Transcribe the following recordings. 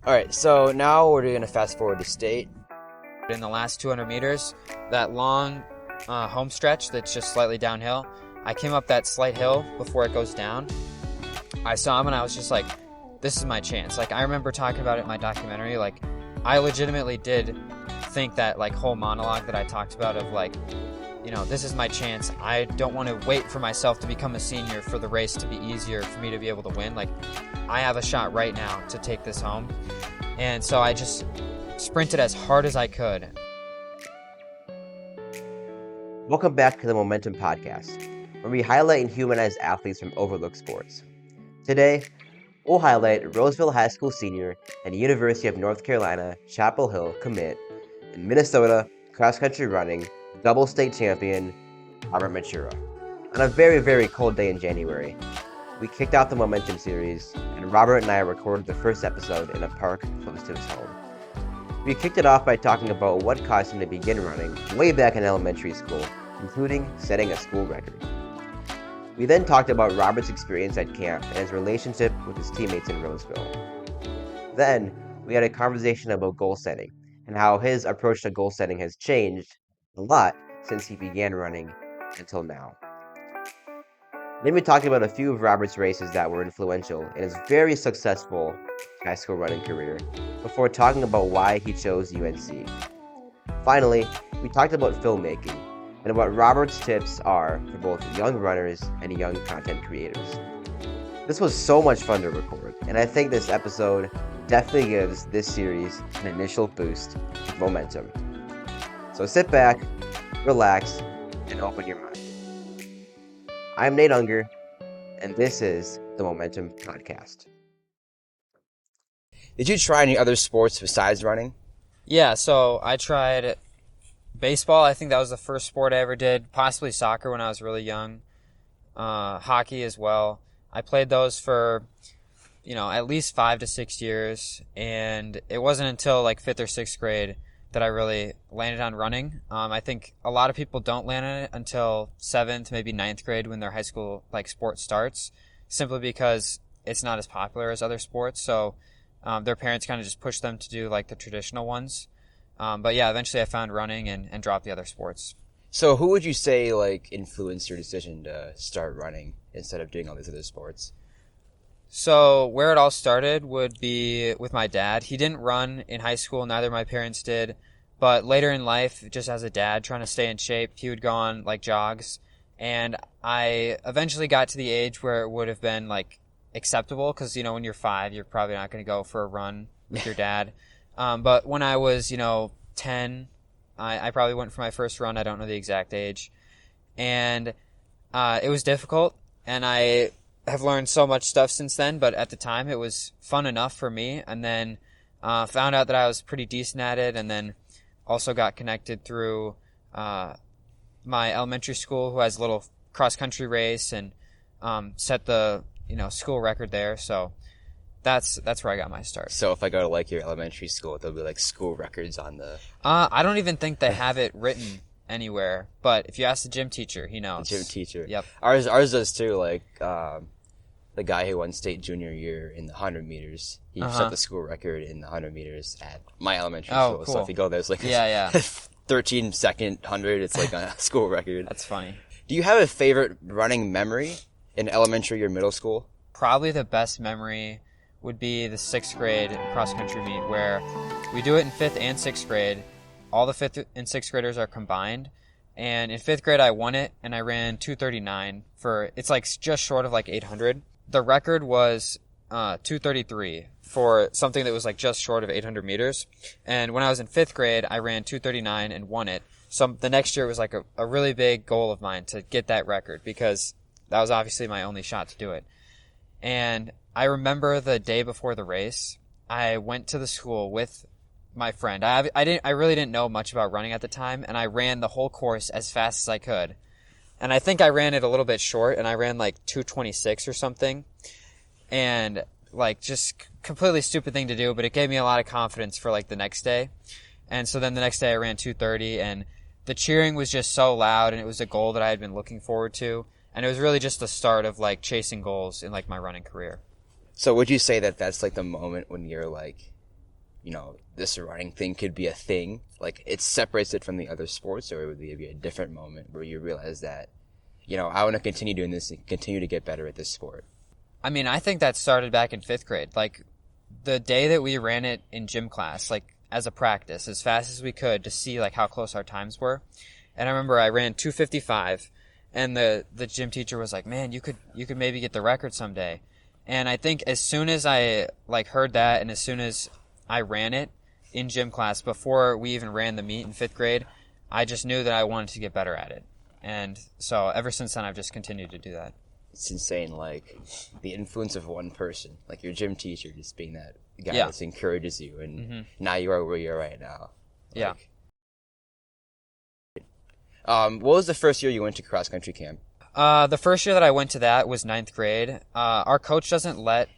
All right, so now we're going to fast forward to state. In the last 200 meters, that long home stretch that's just slightly downhill, I came up that slight hill before it goes down. I saw him and I was just like, this is my chance. Like, I remember talking about it in my documentary. Like, I legitimately did think that, like, whole monologue that I talked about of, like, you know, this is my chance. I don't want to wait for myself to become a senior for the race to be easier for me to be able to win. Like, I have a shot right now to take this home. And so I just sprinted as hard as I could. Welcome back to the Momentum Podcast, where we highlight and humanize athletes from overlooked sports. Today, we'll highlight Roseville High School senior and University of North Carolina Chapel Hill commit and Minnesota cross-country running double state champion Robert Mechura. On a very, very cold day in January, we kicked out the Momentum series, and Robert and I recorded the first episode in a park close to his home. We kicked it off by talking about what caused him to begin running way back in elementary school, including setting a school record. We then talked about Robert's experience at camp and his relationship with his teammates in Roseville. Then, we had a conversation about goal setting and how his approach to goal setting has changed a lot since he began running until now. Then we talked about a few of Robert's races that were influential in his very successful high school running career, before talking about why he chose UNC. Finally, we talked about filmmaking and what Robert's tips are for both young runners and young content creators. This was so much fun to record, and I think this episode definitely gives this series an initial boost of momentum. So sit back, relax, and open your mind. I'm Nate Unger, and this is the Momentum Podcast. Did you try any other sports besides running? Yeah, so I tried baseball. I think that was the first sport I ever did. Possibly soccer when I was really young. Hockey as well. I played those for, at least 5 to 6 years. And it wasn't until like 5th or 6th grade that I really landed on running. I think a lot of people don't land on it until 7th, maybe 9th grade when their high school sport starts, simply because it's not as popular as other sports. So their parents kind of just push them to do the traditional ones. But yeah, eventually I found running and dropped the other sports. So who would you say influenced your decision to start running instead of doing all these other sports? So where it all started would be with my dad. He didn't run in high school, neither of my parents did. But later in life, just as a dad trying to stay in shape, he would go on jogs. And I eventually got to the age where it would have been acceptable, because when you're 5, you're probably not going to go for a run with your dad. But when I was 10, I probably went for my first run. I don't know the exact age, and it was difficult, and I have learned so much stuff since then, but at the time it was fun enough for me. And then found out that I was pretty decent at it, and then also got connected through my elementary school, who has a little cross-country race, and set the school record there. So that's where I got my start. So if I go to your elementary school, there'll be school records on the... I don't even think they have it written anywhere, but if you ask the gym teacher, he knows. The gym teacher. Yep. Ours does too, the guy who won state junior year in the 100 meters. He set the school record in the 100 meters at my elementary school. Cool. So if you go there, it's 13-second 100. It's a school record. That's funny. Do you have a favorite running memory in elementary or middle school? Probably the best memory would be the 6th grade cross-country meet, where we do it in 5th and 6th grade. All the 5th and 6th graders are combined. And in 5th grade, I won it, and I ran 2:39 it's just short of 800. The record was 2:33 for something that was just short of 800 meters. And when I was in 5th grade, I ran 2:39 and won it. So the next year was a really big goal of mine to get that record, because that was obviously my only shot to do it. And I remember the day before the race, I went to the school with my friend. I really didn't know much about running at the time, and I ran the whole course as fast as I could. And I think I ran it a little bit short, and I ran 2:26 or something. And just completely stupid thing to do, but it gave me a lot of confidence for the next day. And so then the next day I ran 2:30, and the cheering was just so loud, and it was a goal that I had been looking forward to. And it was really just the start of chasing goals in my running career. So would you say that that's the moment when you're this running thing could be a thing? Like, it separates it from the other sports, or would it be a different moment where you realize that, I want to continue doing this and continue to get better at this sport? I mean, I think that started back in 5th grade. Like, the day that we ran it in gym class, like, as a practice, as fast as we could to see, like, how close our times were. And I remember I ran 2:55, and the gym teacher was like, man, you could maybe get the record someday. And I think as soon as I, like, heard that, and as soon as I ran it in gym class before we even ran the meet in 5th grade, I just knew that I wanted to get better at it. And so ever since then, I've just continued to do that. It's insane, like, the influence of one person, like your gym teacher just being that guy Yeah. that encourages you, and now you are where you are right now. Yeah. What was the first year you went to cross-country camp? The first year that I went to that was 9th grade. Our coach doesn't let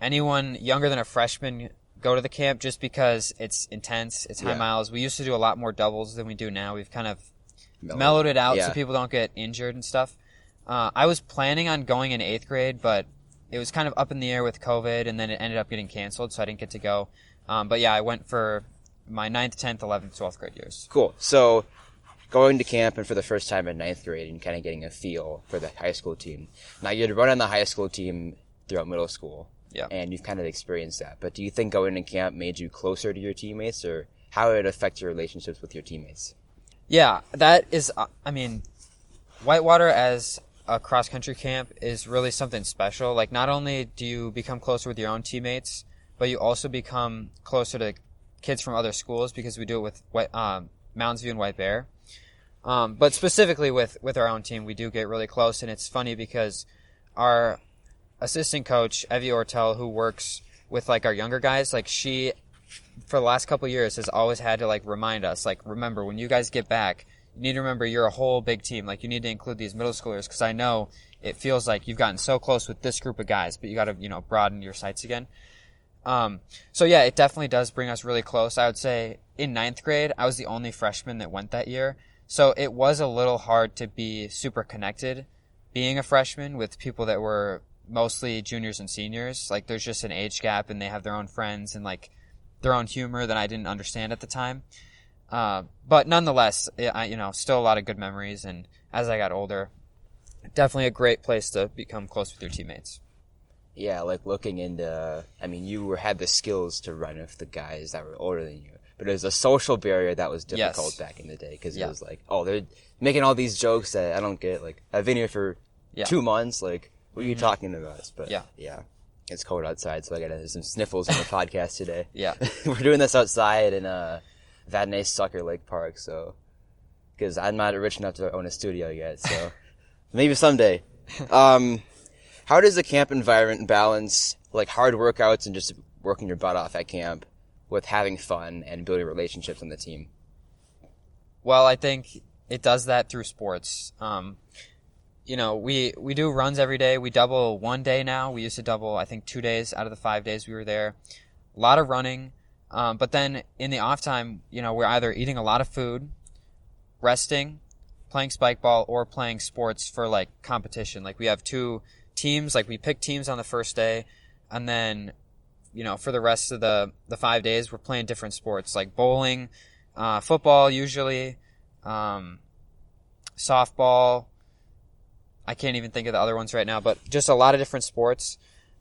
anyone younger than a freshman go to the camp just because it's intense. It's high miles. We used to do a lot more doubles than we do now. We've kind of mellowed it out so people don't get injured and stuff. I was planning on going in 8th grade, but it was kind of up in the air with COVID, and then it ended up getting canceled, so I didn't get to go. But yeah, I went for my 9th, 10th, 11th, 12th grade years. Cool. So going to camp and for the first time in 9th grade and kind of getting a feel for the high school team. Now, you'd run on the high school team throughout middle school, and you've kind of experienced that. But do you think going to camp made you closer to your teammates, or how did it affect your relationships with your teammates? Yeah, that is, I mean, Whitewater as a cross-country camp is really something special. Like, not only do you become closer with your own teammates, but you also become closer to kids from other schools because we do it with Mounds View and White Bear. But specifically with our own team, we do get really close, and it's funny because our assistant coach, Evie Ortel, who works with, like, our younger guys, like, she, for the last couple of years, has always had to, like, remind us, like, remember, when you guys get back, you need to remember you're a whole big team. Like, you need to include these middle schoolers, because I know it feels like you've gotten so close with this group of guys, but you got to, broaden your sights again. So yeah, it definitely does bring us really close. I would say in 9th grade, I was the only freshman that went that year. So it was a little hard to be super connected being a freshman with people that were mostly juniors and seniors. Like, there's just an age gap, and they have their own friends and, like, their own humor that I didn't understand at the time. But nonetheless, still a lot of good memories. And as I got older, definitely a great place to become close with your teammates. Yeah, like, looking into, I mean, you had the skills to run with the guys that were older than you. But it was a social barrier that was difficult back in the day, because it was like, oh, they're making all these jokes that I don't get. Like, I've been here for 2 months. Like, what are you talking about? But yeah, it's cold outside, so I got some sniffles on the podcast today. Yeah, we're doing this outside in Vadnais Sucker Lake Park, so because I'm not rich enough to own a studio yet, so maybe someday. How does the camp environment balance, like, hard workouts and just working your butt off at camp with having fun and building relationships on the team? Well, I think it does that through sports. We do runs every day. We double one day now. We used to double, I think, 2 days out of the 5 days we were there. A lot of running. But then in the off time, we're either eating a lot of food, resting, playing spike ball, or playing sports for, like, competition. Like, we have 2 teams. Like, we pick teams on the first day, and then for the rest of the 5 days, we're playing different sports, like bowling, football usually, softball. I can't even think of the other ones right now, but just a lot of different sports.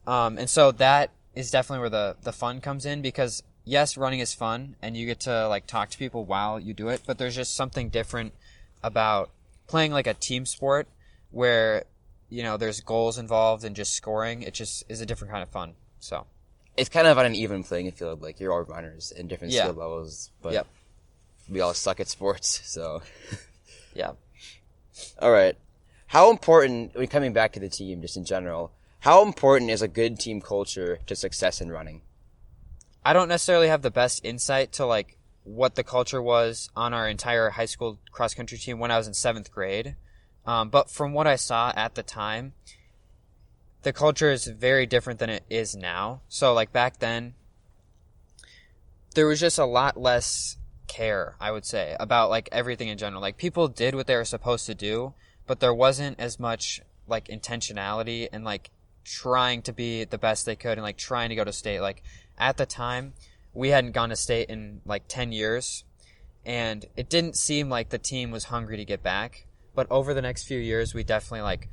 And so that is definitely where the fun comes in, because yes, running is fun and you get to, like, talk to people while you do it, but there's just something different about playing, like, a team sport where, there's goals involved and just scoring. It just is a different kind of fun. So it's kind of on an even playing field. Like, you're all runners in different skill levels, but we all suck at sports, so. Yeah. All right. How important, coming back to the team just in general, how important is a good team culture to success in running? I don't necessarily have the best insight to, like, what the culture was on our entire high school cross-country team when I was in 7th grade. But from what I saw at the time, the culture is very different than it is now. So, like, back then, there was just a lot less care, I would say, about, like, everything in general. Like, people did what they were supposed to do, but there wasn't as much, like, intentionality and, like, trying to be the best they could and, like, trying to go to state. Like, at the time, we hadn't gone to state in like 10 years, and it didn't seem like the team was hungry to get back. But over the next few years, we definitely like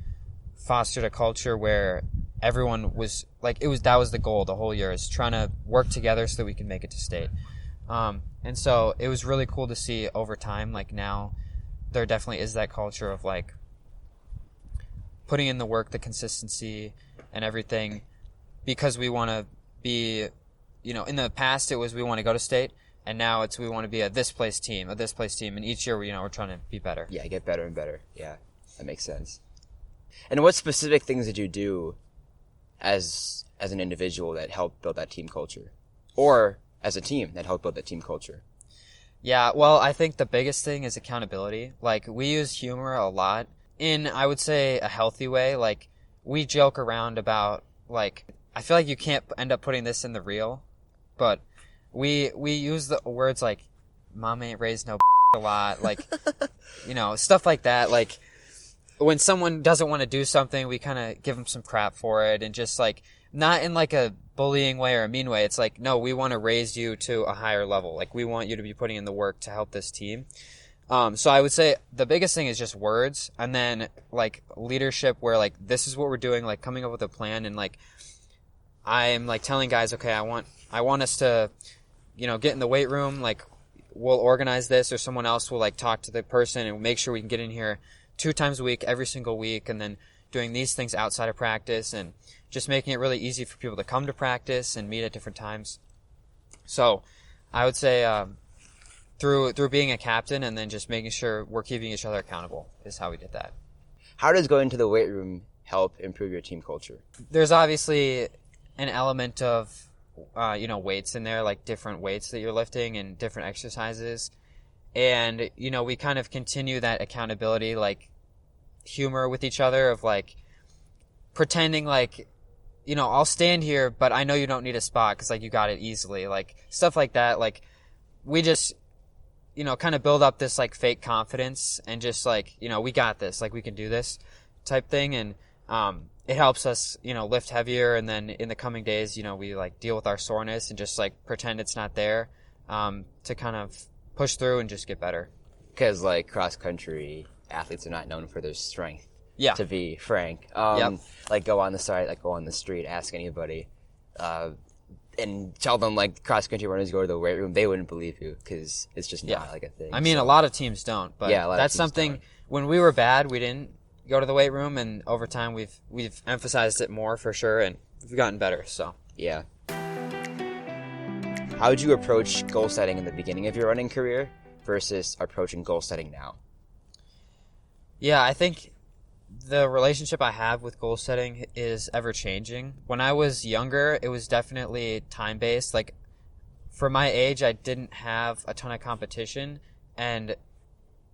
fostered a culture where everyone was like, that was the goal the whole year, is trying to work together so that we can make it to state. And so it was really cool to see over time, like now there definitely is that culture of like putting in the work, the consistency and everything, because we want to be, in the past it was we want to go to state, and now it's we want to be a this place team, and each year we're trying to be better. Yeah, get better and better. Yeah, that makes sense. And what specific things did you do as an individual that helped build that team culture, or as a team that helped build that team culture? Yeah, well, I think the biggest thing is accountability. Like, we use humor a lot in, I would say, a healthy way. Like, we joke around about, like, I feel like you can't end up putting this in the reel, but we use the words like, mom ain't raised no a lot, like, stuff like that. Like, when someone doesn't want to do something, we kind of give them some crap for it, and just like, not in like a bullying way or a mean way. It's like, no, we want to raise you to a higher level. Like, we want you to be putting in the work to help this team. So I would say the biggest thing is just words, and then like leadership, where like, this is what we're doing, like coming up with a plan, and like, I'm like telling guys, okay, I want us to, get in the weight room. Like, we'll organize this, or someone else will like talk to the person and make sure we can get in here 2 times a week, every single week, and then doing these things outside of practice, and just making it really easy for people to come to practice and meet at different times. So I would say through being a captain, and then just making sure we're keeping each other accountable, is how we did that. How does going to the weight room help improve your team culture? There's obviously an element of weights in there, like different weights that you're lifting and different exercises. And, we kind of continue that accountability, like humor with each other, of like pretending like, I'll stand here, but I know you don't need a spot because like you got it easily, like stuff like that. Like, we just, kind of build up this like fake confidence, and just like, we got this, like we can do this type thing. And it helps us, lift heavier. And then in the coming days, we like deal with our soreness and just like pretend it's not there, to kind of push through and just get better. Because like cross country athletes are not known for their strength. Yeah. To be frank. Like go on the side, like go on the street, ask anybody, and tell them like cross country runners go to the weight room. They wouldn't believe you, because it's just not like a thing. I mean, a lot of teams don't, but that's something. When we were bad, we didn't go to the weight room, and over time we've emphasized it more for sure, and we've gotten better. So yeah. How would you approach goal setting in the beginning of your running career versus approaching goal setting now? Yeah, I think the relationship I have with goal setting is ever changing. When I was younger, it was definitely time based. Like, for my age, I didn't have a ton of competition, and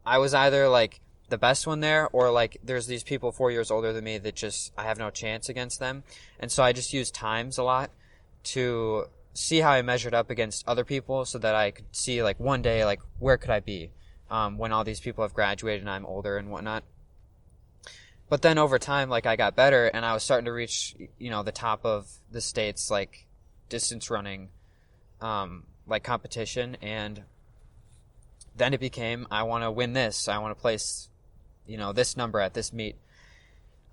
I was either like the best one there, or like there's these people 4 years older than me that just, I have no chance against them. And so I just used times a lot to see how I measured up against other people, so that I could see like one day, like where could I be when all these people have graduated and I'm older and whatnot. But then over time, like I got better, and I was starting to reach, the top of the state's like distance running, like competition. And then it became, I want to win this. I want to place, this number at this meet.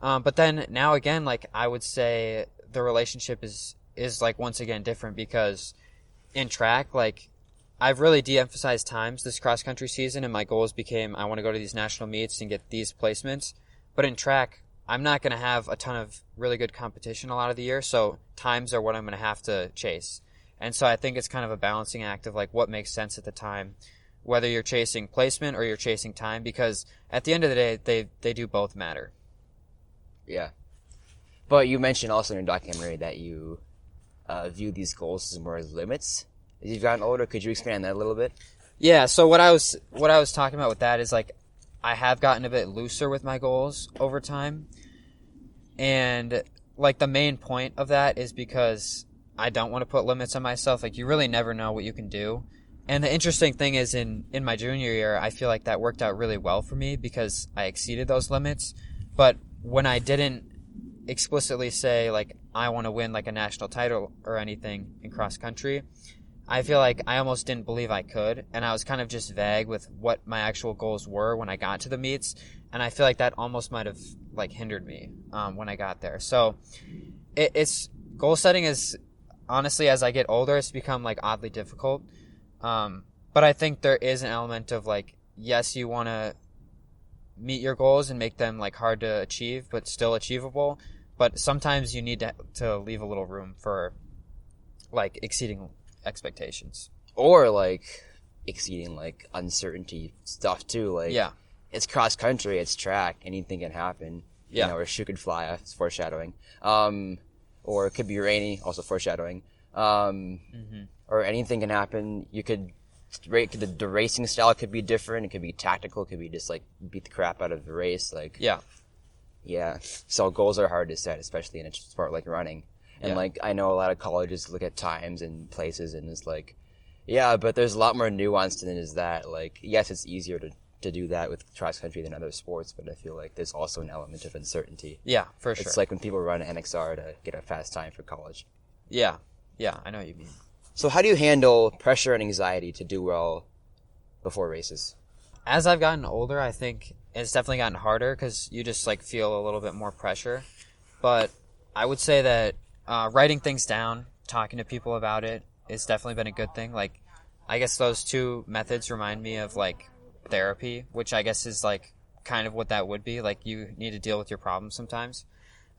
But then now again, like I would say the relationship is like once again different, because in track, like I've really de-emphasized times this cross country season, and my goals became, I want to go to these national meets and get these placements. But in track, I'm not going to have a ton of really good competition a lot of the year, so times are what I'm going to have to chase. And so I think it's kind of a balancing act of like what makes sense at the time, whether you're chasing placement or you're chasing time, because at the end of the day, they do both matter. Yeah. But you mentioned also in your documentary that you view these goals as more as limits. As you've gotten older, could you expand on that a little bit? Yeah, so what I was talking about with that is like, I have gotten a bit looser with my goals over time. And like the main point of that is because I don't want to put limits on myself. Like, you really never know what you can do. And the interesting thing is in my junior year, I feel like that worked out really well for me because I exceeded those limits. But when I didn't explicitly say like, I want to win like a national title or anything in cross country, I feel like I almost didn't believe I could, and I was kind of just vague with what my actual goals were when I got to the meets, and I feel like that almost might have like hindered me when I got there. So it's goal setting is honestly, as I get older, it's become like oddly difficult. But I think there is an element of like, yes, you want to meet your goals and make them like hard to achieve, but still achievable. But sometimes you need to leave a little room for like exceeding expectations, or like exceeding like uncertainty stuff too. Like, yeah, it's cross country, it's track, anything can happen. Yeah, you know, or a shoe could fly. It's foreshadowing. Or it could be rainy, also foreshadowing. Or anything can happen. You could the racing style could be different. It could be tactical. It could be just like beat the crap out of the race. Like, yeah. So goals are hard to set, especially in a sport like running. And like, I know a lot of colleges look at times and places and it's like, yeah, but there's a lot more nuance than it is that. Like, yes, it's easier to do that with cross country than other sports, but I feel like there's also an element of uncertainty. Yeah, for sure. It's like when people run NXR to get a fast time for college. Yeah, I know what you mean. So how do you handle pressure and anxiety to do well before races? As I've gotten older, I think it's definitely gotten harder because you just like feel a little bit more pressure. But I would say that writing things down, talking to people about it, it's definitely been a good thing. Like, I guess those two methods remind me of like therapy, which I guess is like kind of what that would be. Like, you need to deal with your problems sometimes.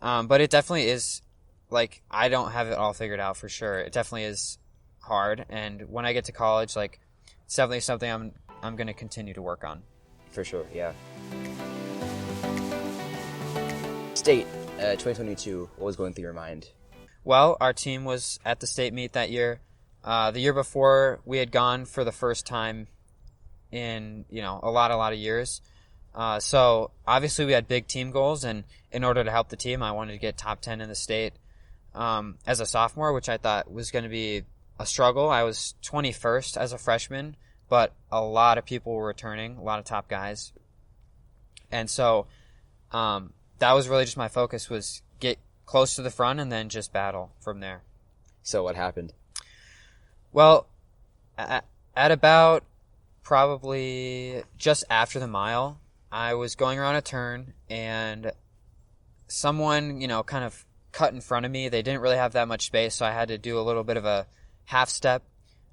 But it definitely is like, I don't have it all figured out for sure. It definitely is hard. And when I get to college, like, it's definitely something I'm going to continue to work on. For sure, yeah. State, 2022, what was going through your mind? Well, our team was at the state meet that year. The year before, we had gone for the first time in, a lot of years. So obviously we had big team goals, and in order to help the team, I wanted to get top 10 in the state as a sophomore, which I thought was going to be a struggle. I was 21st as a freshman, but a lot of people were returning, a lot of top guys. And so that was really just my focus, was get close to the front and then just battle from there. So what happened? Well, at about probably just after the mile, I was going around a turn and someone, kind of cut in front of me. They didn't really have that much space, so I had to do a little bit of a half step,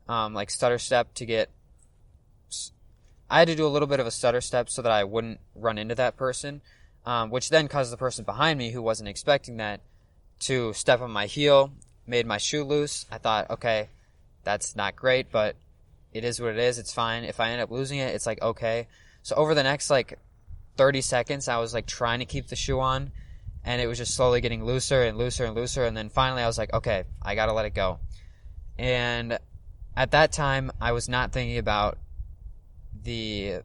like stutter step I had to do a little bit of a stutter step so that I wouldn't run into that person, which then caused the person behind me, who wasn't expecting that, to step on my heel, made my shoe loose. I thought, okay, that's not great, but it is what it is. It's fine. If I end up losing it, it's like, okay. So over the next 30 seconds, I was trying to keep the shoe on, and it was just slowly getting looser and looser and looser. And then finally I was like, okay, I got to let it go. And at that time, I was not thinking about the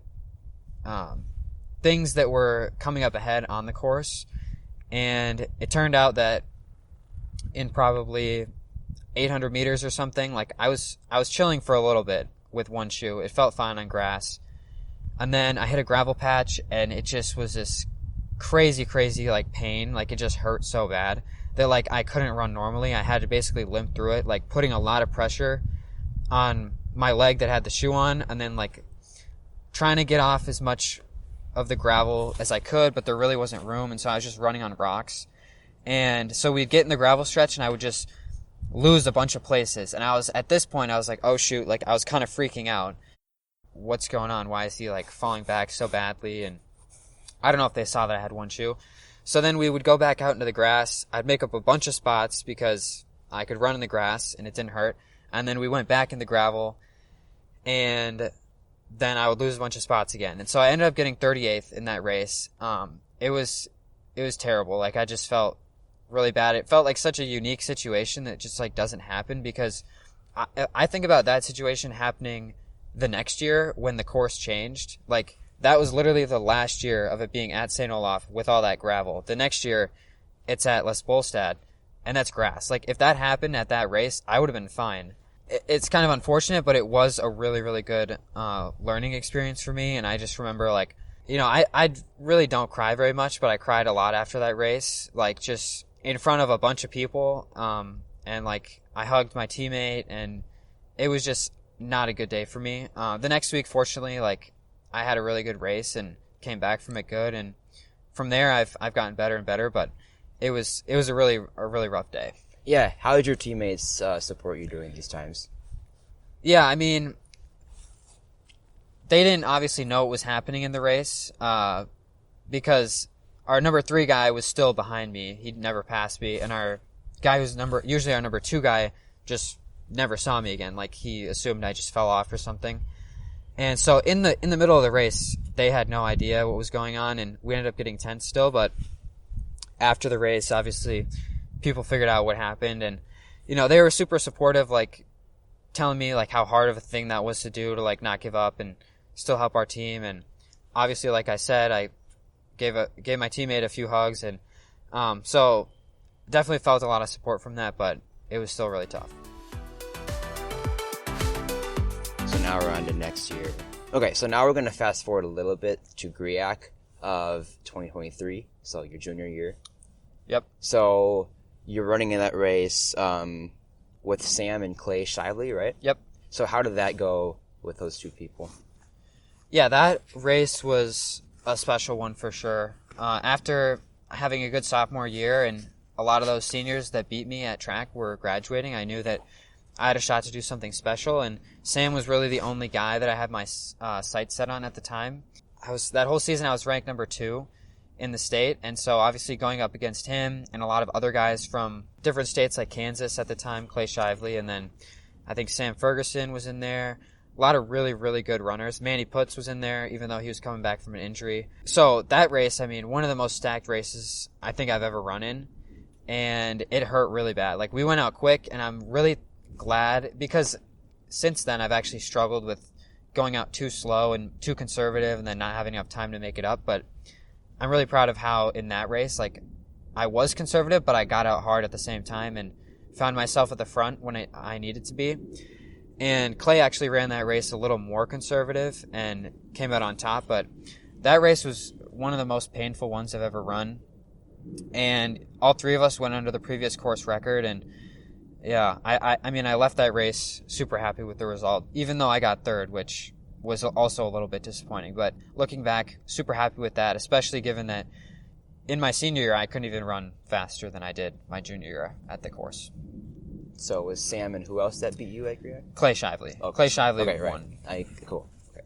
things that were coming up ahead on the course. And it turned out that in probably 800 meters or something, I was chilling for a little bit with one shoe. It felt fine on grass. And then I hit a gravel patch, and it just was this crazy pain. It just hurt so bad that I couldn't run normally. I had to basically limp through it, putting a lot of pressure on my leg that had the shoe on, and then trying to get off as much of the gravel as I could, but there really wasn't room, and so I was just running on rocks. And so we'd get in the gravel stretch, and I would just lose a bunch of places. And at this point, I was like, oh shoot, I was kind of freaking out. What's going on? Why is he falling back so badly? And I don't know if they saw that I had one shoe. So then we would go back out into the grass. I'd make up a bunch of spots because I could run in the grass and it didn't hurt. And then we went back in the gravel, and then I would lose a bunch of spots again. And so I ended up getting 38th in that race. It was terrible. I just felt really bad. It felt like such a unique situation that just doesn't happen, because I think about that situation happening the next year when the course changed. That was literally the last year of it being at St. Olaf with all that gravel. The next year, it's at Les Bolstad, and that's grass. If that happened at that race, I would have been fine. It's kind of unfortunate, but it was a really, really good learning experience for me. And I just remember, I really don't cry very much, but I cried a lot after that race, just in front of a bunch of people. And I hugged my teammate, and it was just not a good day for me. The next week, fortunately, like I had a really good race and came back from it good, and from there I've gotten better and better. But it was a really rough day. Yeah, how did your teammates support you during these times? Yeah, I mean, they didn't obviously know what was happening in the race because our number 3 guy was still behind me. He'd never passed me, and our guy who's usually our number 2 guy just never saw me again. Like he assumed I just fell off or something. And so in the middle of the race, they had no idea what was going on, and we ended up getting 10th still. But after the race, obviously, people figured out what happened, and they were super supportive, like telling me like how hard of a thing that was to do, to like not give up and still help our team. And obviously, like I said, I gave my teammate a few hugs, and so definitely felt a lot of support from that, but it was still really tough. So now we're on to next year. Okay, so now we're going to fast forward a little bit to GRIAC of 2023, so your junior year. Yep. So you're running in that race with Sam and Clay Shively, right? Yep. So how did that go with those two people? Yeah, that race was a special one for sure. After having a good sophomore year and a lot of those seniors that beat me at track were graduating, I knew that I had a shot to do something special, and Sam was really the only guy that I had my sights set on at the time. That whole season I was ranked number 2 in the state, and so obviously going up against him and a lot of other guys from different states like Kansas at the time, Clay Shively, and then I think Sam Ferguson was in there. A lot of really, really good runners. Manny Putz was in there, even though he was coming back from an injury. So that race, I mean, one of the most stacked races I think I've ever run in, and it hurt really bad. Like, we went out quick, and I'm really glad, because since then I've actually struggled with going out too slow and too conservative and then not having enough time to make it up. But I'm really proud of how in that race, like, I was conservative, but I got out hard at the same time and found myself at the front when I needed to be. And Clay actually ran that race a little more conservative and came out on top. But that race was one of the most painful ones I've ever run. And all 3 of us went under the previous course record. And yeah, I mean, I left that race super happy with the result, even though I got 3rd, which was also a little bit disappointing. But looking back, super happy with that, especially given that in my senior year, I couldn't even run faster than I did my junior year at the course. So was Sam and who else that beat you at GRIAC? Clay Shively. Oh, Clay Shively won. Right. Cool. Okay.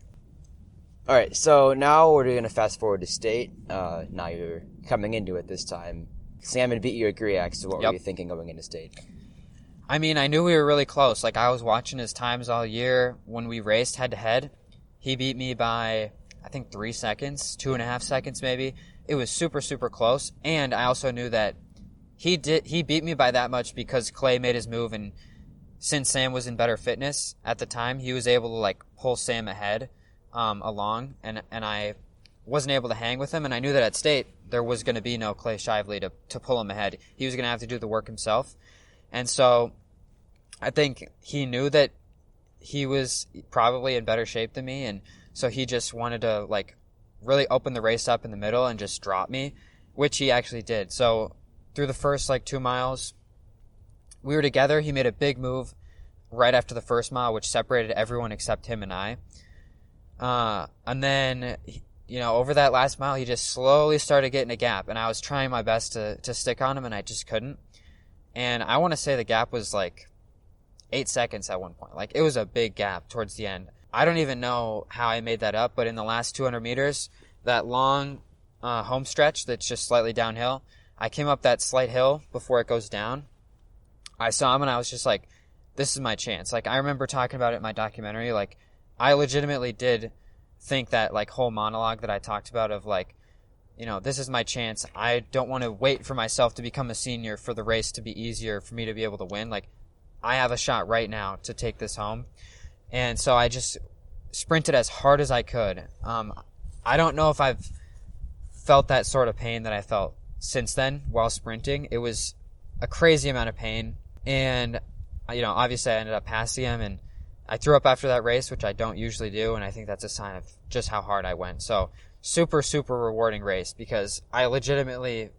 All right, so now we're going to fast forward to state. Now you're coming into it this time. Sam had beat you at GRIAC, so what were you thinking going into state? I mean, I knew we were really close. Like, I was watching his times all year when we raced head-to-head. He beat me by, I think, 3 seconds, 2.5 seconds maybe. It was super, super close. And I also knew that he beat me by that much because Clay made his move, and since Sam was in better fitness at the time, he was able to like pull Sam ahead along, and I wasn't able to hang with him, and I knew that at state there was going to be no Clay Shively to pull him ahead. He was going to have to do the work himself. And so I think he knew that he was probably in better shape than me, and so he just wanted to like really open the race up in the middle and just drop me, which he actually did. So through the first like 2 miles, we were together. He made a big move right after the first mile, which separated everyone except him and I. And then, you know, over that last mile, he just slowly started getting a gap, and I was trying my best to stick on him, and I just couldn't. And I want to say the gap was like 8 seconds at one point. Like, it was a big gap towards the end. I don't even know how I made that up, but in the last 200 meters, that long home stretch that's just slightly downhill, I came up that slight hill before it goes down. I saw him, and I was just like, this is my chance. Like, I remember talking about it in my documentary. Like, I legitimately did think that, like, whole monologue that I talked about of, like, you know, this is my chance. I don't want to wait for myself to become a senior for the race to be easier for me to be able to win. Like, I have a shot right now to take this home. And so I just sprinted as hard as I could. I don't know if I've felt that sort of pain that I felt since then while sprinting. It was a crazy amount of pain. And, you know, obviously I ended up passing him, and I threw up after that race, which I don't usually do, and I think that's a sign of just how hard I went. So super, super rewarding race, because I legitimately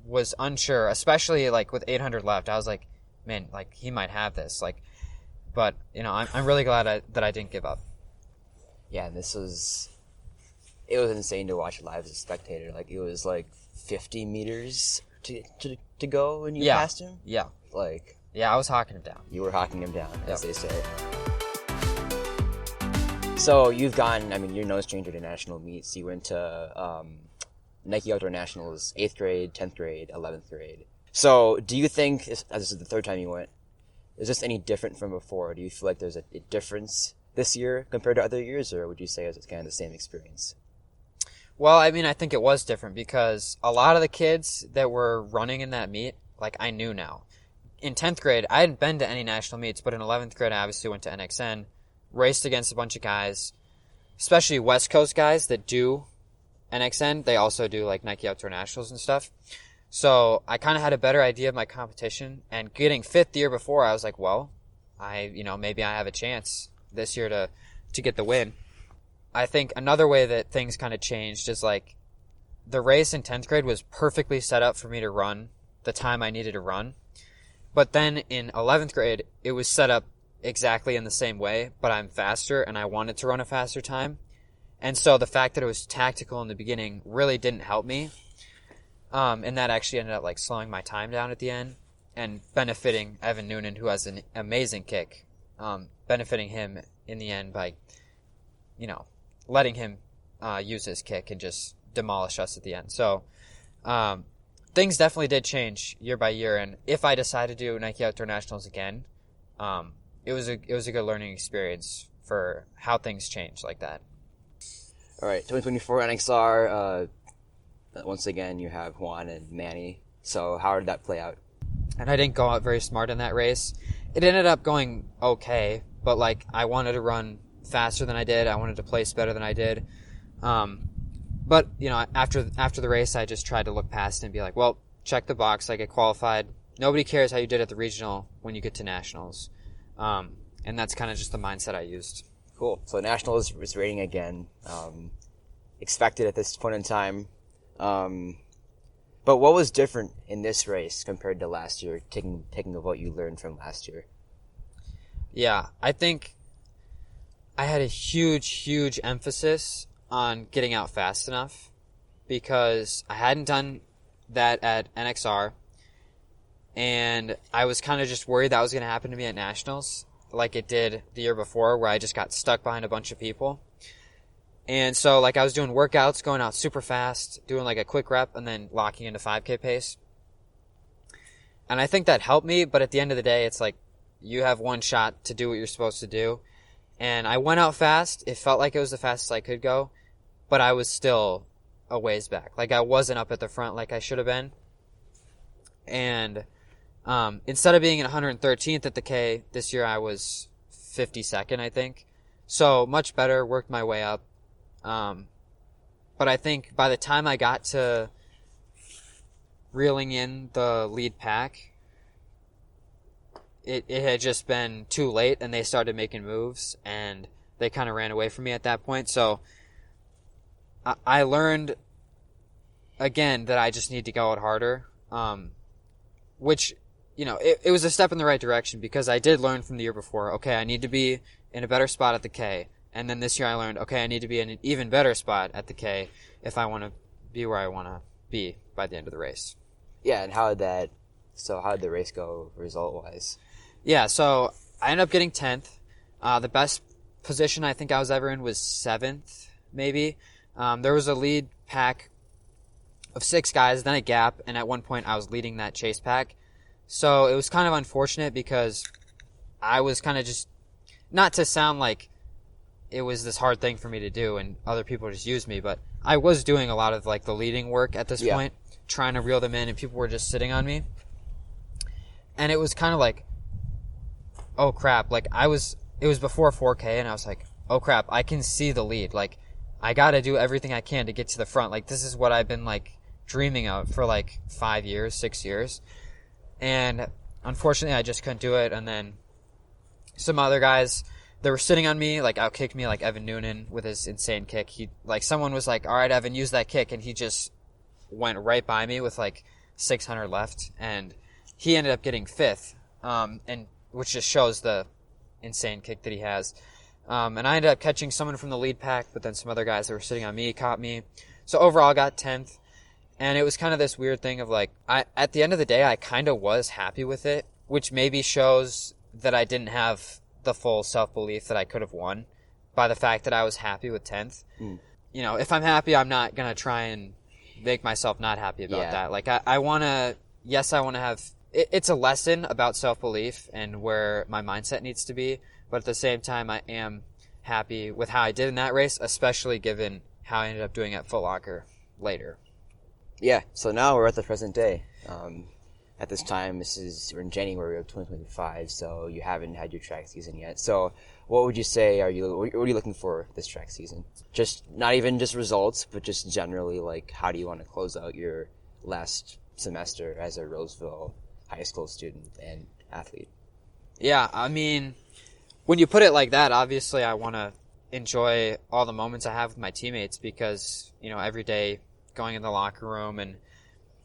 was unsure, especially like with 800 left. I was like, man, like, he might have this. Like, But, I'm really glad that I didn't give up. Yeah, and it was insane to watch live as a spectator. Like, it was like 50 meters to go when you passed him. Yeah. I was hawking him down. You were hawking him down, as they say. So you've gone, you're no stranger to national meets. You went to Nike Outdoor Nationals 8th grade, 10th grade, 11th grade. So do you think, as this is the third time you went, is this any different from before? Do you feel like there's a difference this year compared to other years, or would you say it's kind of the same experience? Well, I think it was different because a lot of the kids that were running in that meet, I knew now. In 10th grade, I hadn't been to any national meets, but in 11th grade, I obviously went to NXN, raced against a bunch of guys, especially West Coast guys that do NXN. They also do, Nike Outdoor Nationals and stuff. So I kind of had a better idea of my competition, and getting 5th the year before, I was like, well, maybe I have a chance this year to get the win. I think another way that things kind of changed is the race in 10th grade was perfectly set up for me to run the time I needed to run. But then in 11th grade, it was set up exactly in the same way, but I'm faster and I wanted to run a faster time. And so the fact that it was tactical in the beginning really didn't help me. And that actually ended up slowing my time down at the end and benefiting Evan Noonan, who has an amazing kick, benefiting him in the end by, letting him use his kick and just demolish us at the end. So things definitely did change year by year. And if I decide to do Nike Outdoor Nationals again, it was a good learning experience for how things change like that. All right, 2024 NXR. Once again, you have Juan and Manny. So how did that play out? And I didn't go out very smart in that race. It ended up going okay, but I wanted to run faster than I did. I wanted to place better than I did. But after the race, I just tried to look past it and be like, well, check the box. I get qualified. Nobody cares how you did at the regional when you get to nationals. And that's kind of just the mindset I used. Cool. So nationals is rating again. Expected at this point in time. But what was different in this race compared to last year, taking of what you learned from last year? Yeah, I think I had a huge emphasis on getting out fast enough because I hadn't done that at NXR, and I was kind of just worried that was going to happen to me at nationals like it did the year before, where I just got stuck behind a bunch of people. And so, I was doing workouts, going out super fast, doing, a quick rep, and then locking into 5K pace. And I think that helped me, but at the end of the day, it's you have one shot to do what you're supposed to do. And I went out fast. It felt like it was the fastest I could go, but I was still a ways back. I wasn't up at the front like I should have been. And instead of being in 113th at the K, this year I was 52nd, I think. So much better, worked my way up. But I think by the time I got to reeling in the lead pack, it had just been too late, and they started making moves, and they kind of ran away from me at that point. So I learned, again, that I just need to go out harder, which, it was a step in the right direction because I did learn from the year before, okay, I need to be in a better spot at the K. And then this year I learned, okay, I need to be in an even better spot at the K if I want to be where I want to be by the end of the race. Yeah, and how did the race go result-wise? Yeah, so I ended up getting 10th. The best position I think I was ever in was 7th, maybe. There was a lead pack of 6 guys, then a gap, and at one point I was leading that chase pack. So it was kind of unfortunate because I was kind of just, not to sound like it was this hard thing for me to do and other people just used me, but I was doing a lot of the leading work at this point, trying to reel them in, and people were just sitting on me. And it was kind of oh crap, it was before 4K, and I was like, oh crap, I can see the lead. I gotta do everything I can to get to the front. This is what I've been dreaming of for 5 years, 6 years. And unfortunately I just couldn't do it. And then some other guys, they were sitting on me, outkicked me, Evan Noonan with his insane kick. He, someone was like, all right, Evan, use that kick. And he just went right by me with 600 left. And he ended up getting 5th. And which just shows the insane kick that he has. And I ended up catching someone from the lead pack, but then some other guys that were sitting on me caught me. So overall, I got 10th. And it was kind of this weird thing of like, at the end of the day, I kind of was happy with it, which maybe shows that I didn't have the full self-belief that I could have won by the fact that I was happy with 10th. You know, if I'm happy, I'm not going to try and make myself not happy about that. Like, I want to have, it's a lesson about self-belief and where my mindset needs to be. But at the same time, I am happy with how I did in that race, especially given how I ended up doing at Foot Locker later. Yeah, so now we're at the present day. At this time, we're in January of 2025, so you haven't had your track season yet. So what would you say what are you looking for this track season? Just not even just results, but just generally, like, how do you want to close out your last semester as a Roseville high school student and athlete? Yeah, I mean, when you put it like that, obviously I want to enjoy all the moments I have with my teammates because, you know, every day going in the locker room and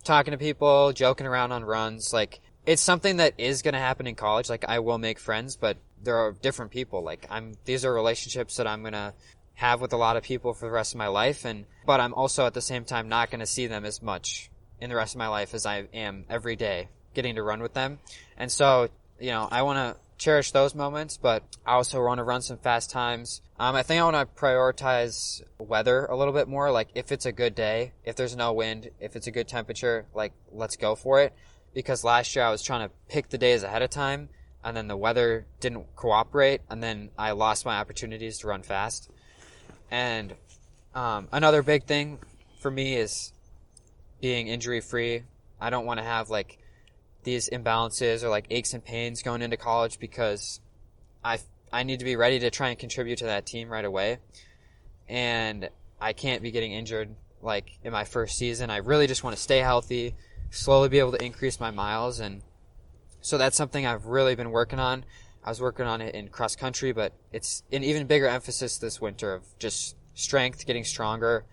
talking to people, joking around on runs, like, it's something that is going to happen in college. Like, I will make friends, but there are different people. Like, these are relationships that I'm going to have with a lot of people for the rest of my life. But I'm also at the same time not going to see them as much in the rest of my life as I am every day getting to run with them. And so, you know, I want to cherish those moments, but I also want to run some fast times. I think I want to prioritize weather a little bit more. Like, if it's a good day, if there's no wind, if it's a good temperature, like, let's go for it. Because last year I was trying to pick the days ahead of time, and then the weather didn't cooperate, and then I lost my opportunities to run fast. And another big thing for me is being injury-free. I don't want to have, like, these imbalances or, like, aches and pains going into college because I need to be ready to try and contribute to that team right away. And I can't be getting injured, like, in my first season. I really just want to stay healthy, slowly be able to increase my miles. And so that's something I've really been working on. I was working on it in cross country, but it's an even bigger emphasis this winter of just strength, getting stronger,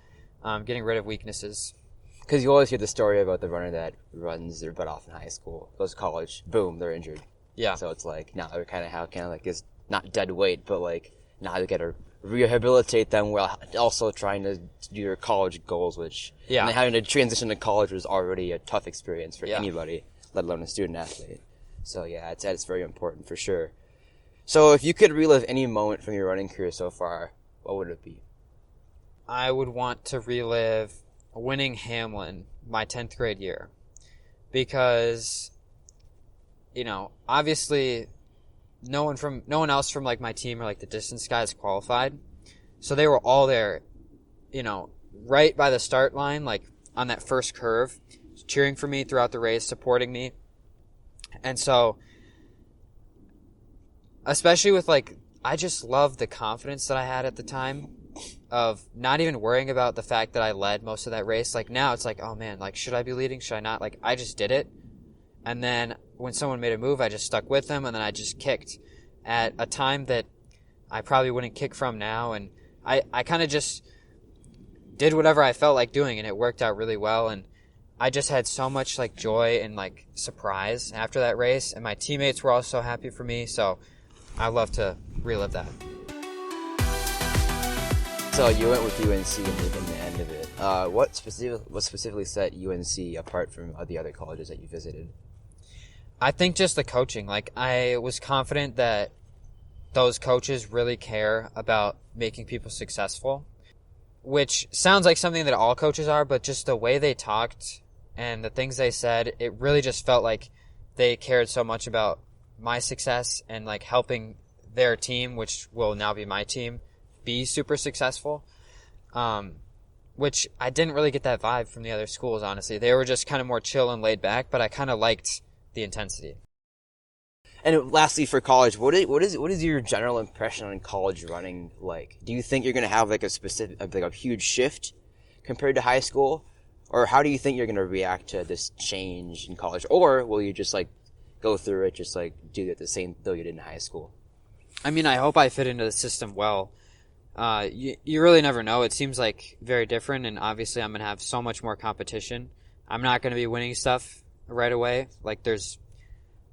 getting rid of weaknesses. Because you always hear the story about the runner that runs their butt off in high school, goes to college, boom, they're injured. Yeah. So it's like, now they're kind of like this, not dead weight, but like, now they got to rehabilitate them while also trying to do your college goals, which, and then having to transition to college was already a tough experience for anybody, let alone a student athlete. So yeah, it's very important for sure. So if you could relive any moment from your running career so far, what would it be? I would want to relive winning Hamlin my 10th grade year because, you know, obviously no one else from like my team or like the distance guys qualified. So they were all there, you know, right by the start line, like on that first curve, cheering for me throughout the race, supporting me. And so, especially with like, I just loved the confidence that I had at the time of not even worrying about the fact that I led most of that race. Like now it's like, oh man, like should I be leading? Should I not? Like I just did it. And then when someone made a move, I just stuck with them and then I just kicked at a time that I probably wouldn't kick from now. And I kind of just did whatever I felt like doing and it worked out really well. And I just had so much like joy and like surprise after that race. And my teammates were all so happy for me. So I love to relive that. So you went with UNC in the end of it. What specifically set UNC apart from the other colleges that you visited? I think just the coaching. Like I was confident that those coaches really care about making people successful, which sounds like something that all coaches are, but just the way they talked and the things they said, it really just felt like they cared so much about my success and like helping their team, which will now be my team, be super successful, which I didn't really get that vibe from the other schools, honestly. They were just kind of more chill and laid back, but I kind of liked the intensity. And lastly, for college, what is your general impression on college running like? Do you think you're going to have like a huge shift compared to high school? Or how do you think you're going to react to this change in college? Or will you just like go through it, just like do it the same though you did in high school? I mean, I hope I fit into the system well. You really never know. It seems like very different, and obviously I'm going to have so much more competition. I'm not going to be winning stuff right away. Like, there's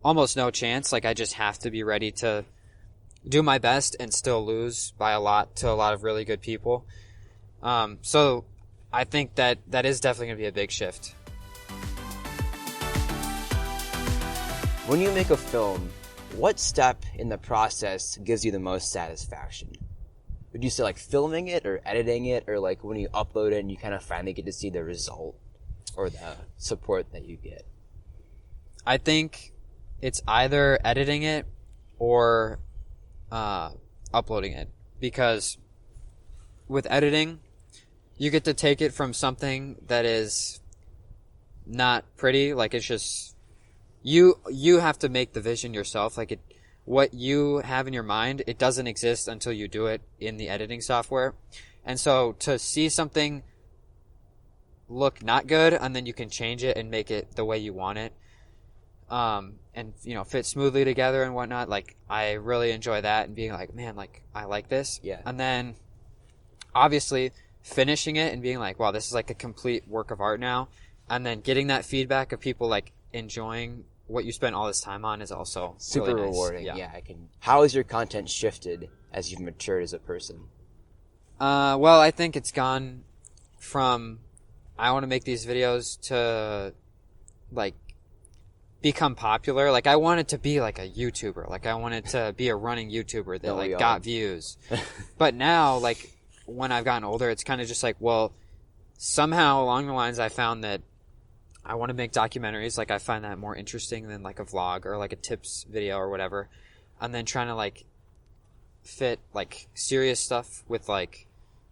almost no chance. Like, I just have to be ready to do my best and still lose by a lot to a lot of really good people. So I think that is definitely going to be a big shift. When you make a film, what step in the process gives you the most satisfaction? Would you say like filming it or editing it, or like when you upload it and you kind of finally get to see the result or the support that you get? I think it's either editing it or uploading it, because with editing, you get to take it from something that is not pretty, like it's just you have to make the vision yourself, like what you have in your mind, it doesn't exist until you do it in the editing software. And so to see something look not good and then you can change it and make it the way you want it, and fit smoothly together and whatnot, like I really enjoy that and being like, man, like I like this. Yeah. And then obviously finishing it and being like, wow, this is like a complete work of art now, and then getting that feedback of people like enjoying what you spent all this time on is also super really nice. Rewarding. Yeah. How has your content shifted as you've matured as a person? Well, I think it's gone from I want to make these videos to like become popular. Like I wanted to be like a YouTuber. Like I wanted to be a running YouTuber that got views. But now, like when I've gotten older, it's kind of just like, well, somehow along the lines I found that I want to make documentaries. Like I find that more interesting than like a vlog or like a tips video or whatever. And then trying to like fit like serious stuff with like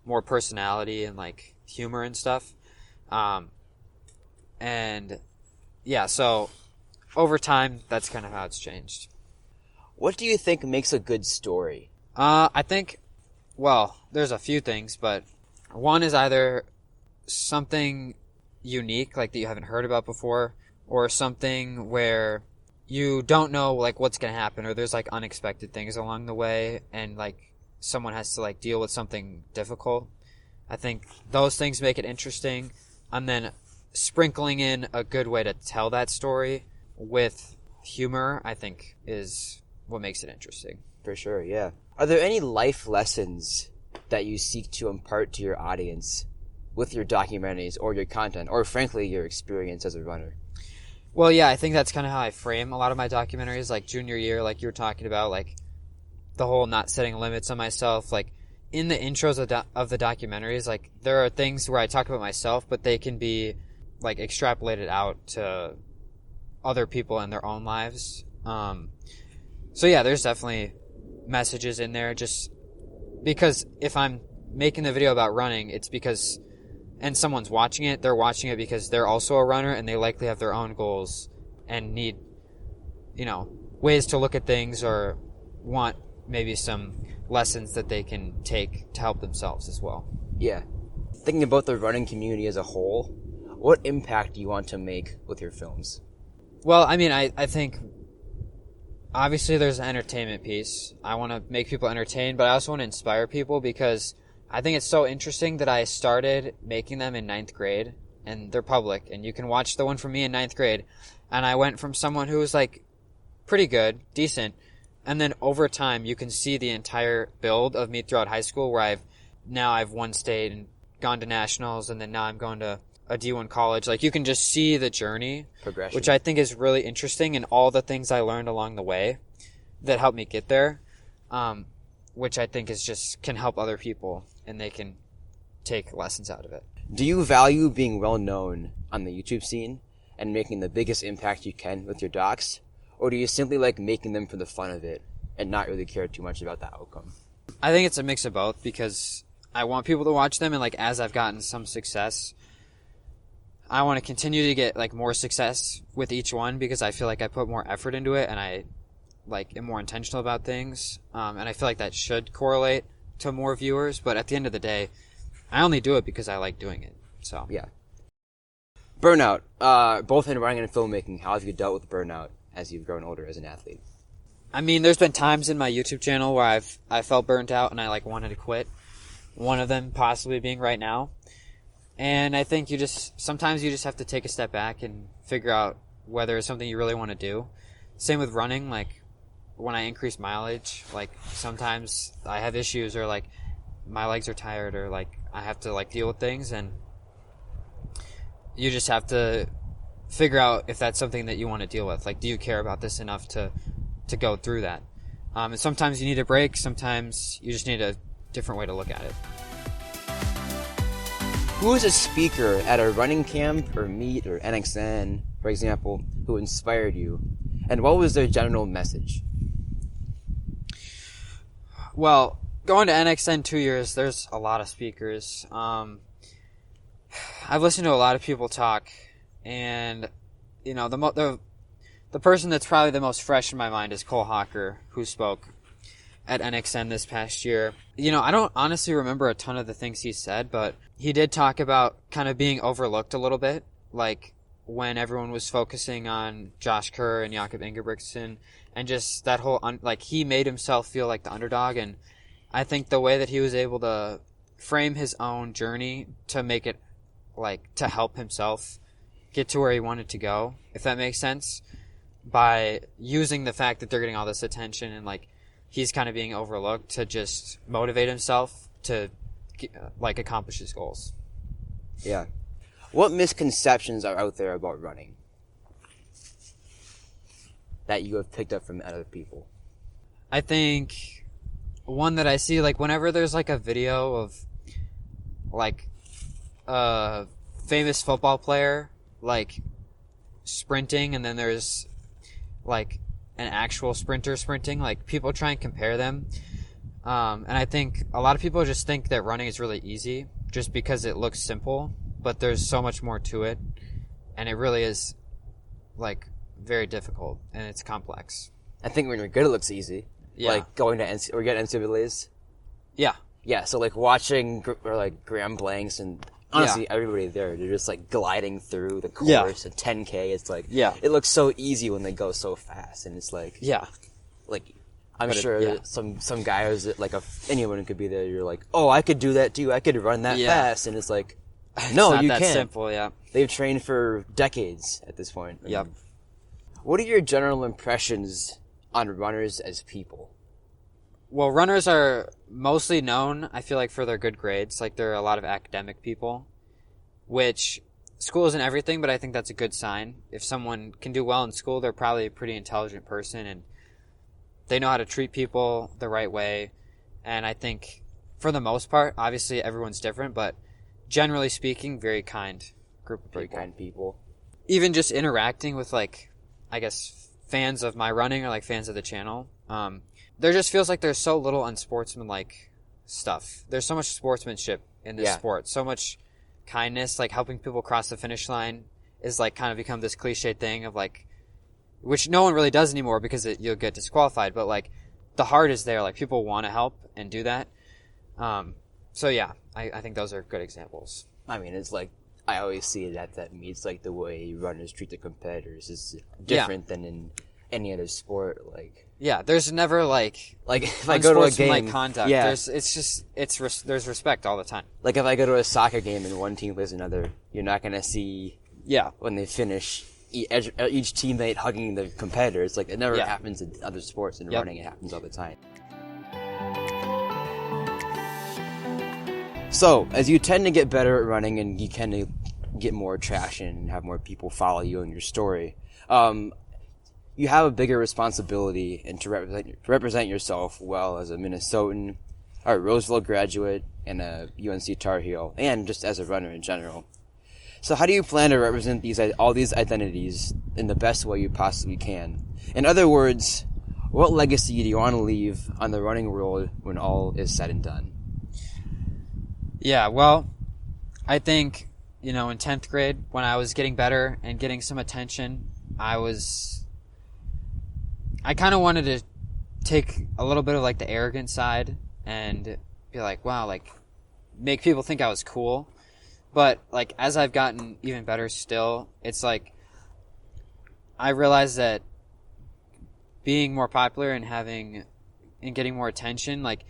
more personality and like humor and stuff. And yeah, so over time, that's kind of how it's changed. What do you think makes a good story? I think, well, there's a few things, but one is either something unique, like that you haven't heard about before, or something where you don't know like what's going to happen, or there's like unexpected things along the way, and like someone has to like deal with something difficult. I think those things make it interesting, and then sprinkling in a good way to tell that story with humor, I think, is what makes it interesting. For sure, yeah. Are there any life lessons that you seek to impart to your audience with your documentaries or your content, or frankly, your experience as a runner? Well, yeah, I think that's kind of how I frame a lot of my documentaries, like junior year, like you were talking about, like the whole not setting limits on myself. Like in the intros of the documentaries, like there are things where I talk about myself, but they can be like extrapolated out to other people in their own lives. So yeah, there's definitely messages in there, just because if I'm making the video about running, it's because, and someone's watching it, they're watching it because they're also a runner and they likely have their own goals and need, ways to look at things, or want maybe some lessons that they can take to help themselves as well. Yeah. Thinking about the running community as a whole, what impact do you want to make with your films? Well, I mean, I think obviously there's an entertainment piece. I want to make people entertained, but I also want to inspire people, because I think it's so interesting that I started making them in 9th grade, and they're public, and you can watch the one from me in 9th grade. And I went from someone who was like pretty good, decent, and then over time you can see the entire build of me throughout high school, where I've won state and gone to nationals, and then now I'm going to a D1 college. Like you can just see the journey, progression, which I think is really interesting, and all the things I learned along the way that helped me get there, which I think can help other people, and they can take lessons out of it. Do you value being well known on the YouTube scene and making the biggest impact you can with your docs, or do you simply like making them for the fun of it and not really care too much about the outcome? I think it's a mix of both, because I want people to watch them, and like as I've gotten some success, I want to continue to get like more success with each one, because I feel like I put more effort into it, and I like am more intentional about things, and I feel like that should correlate to more viewers. But at the end of the day, I only do it because I like doing it. So yeah. Burnout, both in running and filmmaking. How have you dealt with burnout as you've grown older as an athlete? I mean, there's been times in my YouTube channel where I felt burnt out and I like wanted to quit. One of them possibly being right now. And I think sometimes you just have to take a step back and figure out whether it's something you really want to do. Same with running. Like when I increase mileage, like sometimes I have issues or like my legs are tired or like I have to like deal with things, and you just have to figure out if that's something that you want to deal with. Like, do you care about this enough to go through that? And sometimes you need a break. Sometimes you just need a different way to look at it. Who is a speaker at a running camp or meet or NXN, for example, who inspired you? And what was their general message? Well, going to NXN 2 years, there's a lot of speakers. I've listened to a lot of people talk, and you know, the person that's probably the most fresh in my mind is Cole Hawker, who spoke at NXN this past year. You know, I don't honestly remember a ton of the things he said, but he did talk about kind of being overlooked a little bit, like when everyone was focusing on Josh Kerr and Jakob Ingebrigtsen, and just that whole like he made himself feel like the underdog. And I think the way that he was able to frame his own journey to make it like to help himself get to where he wanted to go, if that makes sense, by using the fact that they're getting all this attention and like he's kind of being overlooked to just motivate himself to like accomplish his goals. Yeah. What misconceptions are out there about running that you have picked up from other people? I think one that I see, like whenever there's like a video of like a famous football player like sprinting, and then there's like an actual sprinter sprinting, like people try and compare them. And I think a lot of people just think that running is really easy just because it looks simple, but there's so much more to it, and it really is like very difficult and it's complex. I think when you're good, it looks easy. Yeah. Like going to NCAAs. Yeah. Yeah. So like watching or like Graham Blanks and honestly everybody there, they're just like gliding through the course and 10K. It's like it looks so easy when they go so fast, and it's like like I'm sure some guy who's like anyone could be there. You're like, oh, I could do that too. I could run that fast, and it's like, no, it's you not that can't. simple. Yeah. They've trained for decades at this point. Yep. What are your general impressions on runners as people? Well, runners are mostly known, I feel like, for their good grades. Like, there are a lot of academic people, which school isn't everything, but I think that's a good sign. If someone can do well in school, they're probably a pretty intelligent person, and they know how to treat people the right way. And I think, for the most part, obviously everyone's different, but generally speaking, very kind group of people. Very kind people. Even just interacting with, like, I guess, fans of my running or, like, fans of the channel, there just feels like there's so little unsportsmanlike stuff. There's so much sportsmanship in this sport, so much kindness, like helping people cross the finish line is like kind of become this cliche thing of like, which no one really does anymore because you'll get disqualified, but like the heart is there, like people want to help and do that. So yeah, I think those are good examples. I mean, it's like, I always see it at that meets, like the way runners treat the competitors is different than in any other sport. Like, yeah, there's never like if I go to a game, like conduct. There's respect all the time. Like if I go to a soccer game and one team plays another, you're not gonna see when they finish each teammate hugging the competitor. It's like it never happens in other sports. In running, it happens all the time. So, as you tend to get better at running and you tend to get more traction and have more people follow you and your story, you have a bigger responsibility and to represent yourself well as a Minnesotan, or a Roseville graduate, and a UNC Tar Heel, and just as a runner in general. So how do you plan to represent all these identities in the best way you possibly can? In other words, what legacy do you want to leave on the running world when all is said and done? Yeah, well, I think, in 10th grade, when I was getting better and getting some attention, I kind of wanted to take a little bit of like the arrogant side and be like, wow, like make people think I was cool. But like as I've gotten even better still, it's like I realized that being more popular and getting more attention, like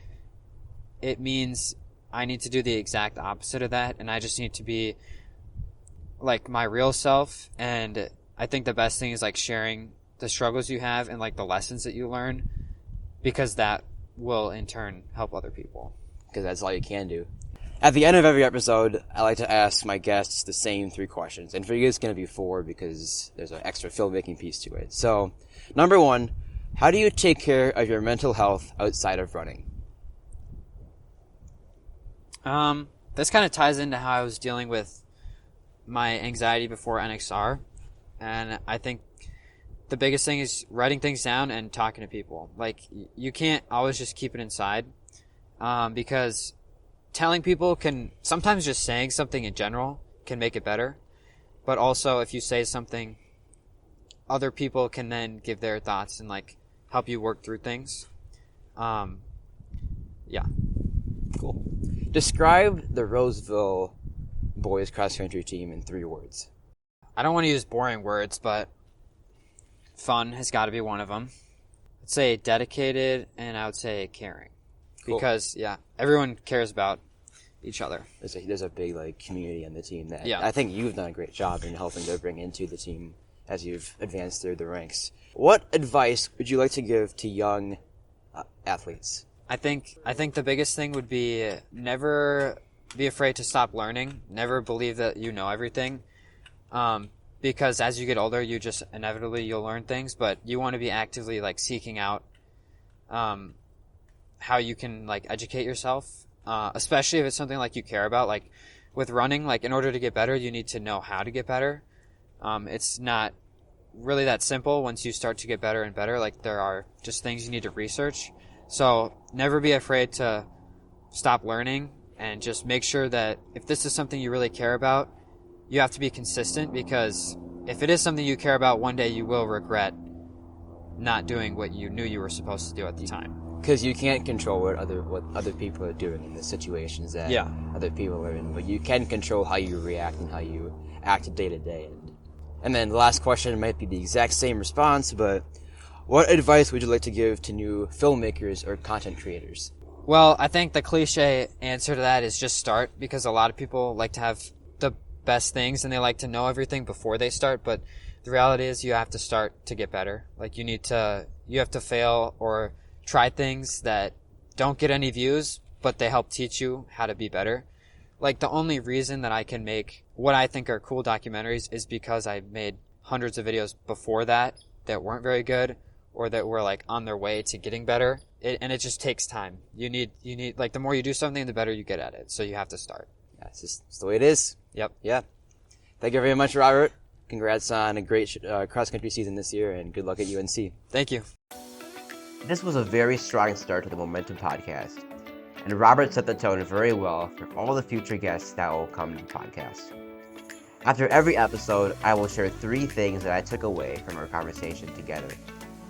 it means I need to do the exact opposite of that, and I just need to be like my real self. And I think the best thing is like sharing the struggles you have and like the lessons that you learn because that will in turn help other people. Because that's all you can do. At the end of every episode, I like to ask my guests the same 3 questions. And for you, it's going to be 4 because there's an extra filmmaking piece to it. So, number 1, how do you take care of your mental health outside of running? This kind of ties into how I was dealing with my anxiety before NXR. And I think the biggest thing is writing things down and talking to people. Like, you can't always just keep it inside, because telling people can, sometimes just saying something in general can make it better. But also, if you say something, other people can then give their thoughts and, like, help you work through things. Yeah. Cool. Describe the Roseville boys cross-country team in 3 words. I don't want to use boring words, but fun has got to be one of them. I'd say dedicated, and I would say caring. Cool. Because, everyone cares about each other. There's a big community on the team that Yeah. I think you've done a great job in helping to bring into the team as you've advanced through the ranks. What advice would you like to give to young athletes? I think the biggest thing would be never be afraid to stop learning. Never believe that you know everything. Because as you get older, you just inevitably you'll learn things, but you want to be actively seeking out how you can educate yourself, especially if it's something you care about. With running, in order to get better, you need to know how to get better. It's not really that simple once you start to get better and better. There are just things you need to research. So never be afraid to stop learning, and just make sure that if this is something you really care about, you have to be consistent, because if it is something you care about, one day you will regret not doing what you knew you were supposed to do at the time. Because you can't control what other people are doing in the situations that other people are in, but you can control how you react and how you act day to day. And then the last question might be the exact same response, but what advice would you like to give to new filmmakers or content creators? Well, I think the cliche answer to that is just start, because a lot of people like to have the best things and they like to know everything before they start, but the reality is you have to start to get better. You have to fail or try things that don't get any views, but they help teach you how to be better. The only reason that I can make what I think are cool documentaries is because I made hundreds of videos before that weren't very good, or that were on their way to getting better. And it just takes time. You need the more you do something, the better you get at it. So you have to start. Yeah, it's the way it is. Yep. Yeah. Thank you very much, Robert. Congrats on a great cross-country season this year, and good luck at UNC. Thank you. This was a very strong start to the Momentum podcast, and Robert set the tone very well for all the future guests that will come to the podcast. After every episode, I will share 3 things that I took away from our conversation together.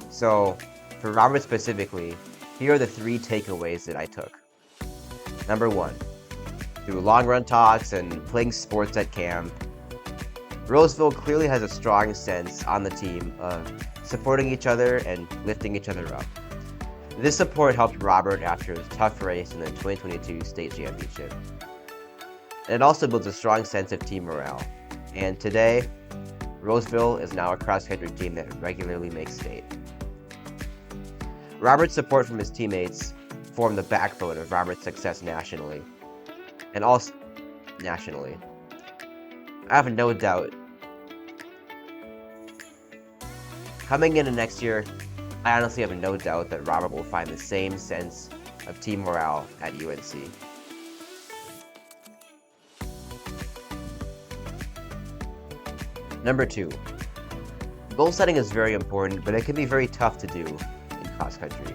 So, for Robert specifically, here are the 3 takeaways that I took. Number 1, through long run talks and playing sports at camp, Roseville clearly has a strong sense on the team of supporting each other and lifting each other up. This support helped Robert after his tough race in the 2022 state championship. And it also builds a strong sense of team morale. And today, Roseville is now a cross-country team that regularly makes state. Robert's support from his teammates formed the backbone of Robert's success nationally. And also, nationally. I have no doubt. Coming into next year, I honestly have no doubt that Robert will find the same sense of team morale at UNC. Number 2, goal setting is very important, but it can be very tough to do in cross country.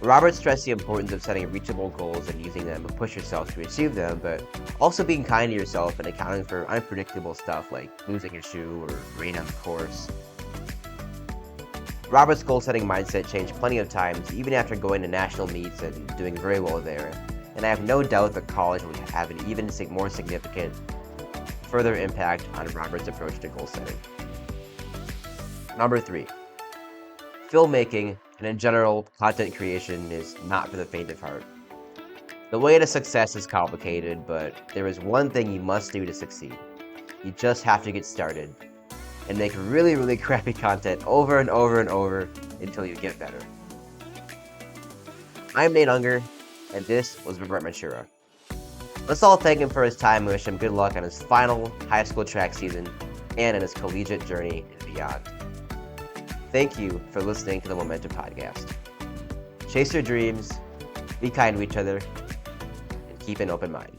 Robert stressed the importance of setting reachable goals and using them to push yourself to achieve them, but also being kind to yourself and accounting for unpredictable stuff like losing your shoe or rain on the course. Robert's goal-setting mindset changed plenty of times, even after going to national meets and doing very well there, and I have no doubt that college would have an even more significant further impact on Robert's approach to goal setting. Number 3, filmmaking and in general content creation is not for the faint of heart. The way to success is complicated, but there is one thing you must do to succeed. You just have to get started and make really, really crappy content over and over and over until you get better. I'm Nate Unger, and this was Robert Mechura. Let's all thank him for his time and wish him good luck on his final high school track season and in his collegiate journey and beyond. Thank you for listening to the Momentum Podcast. Chase your dreams, be kind to each other, and keep an open mind.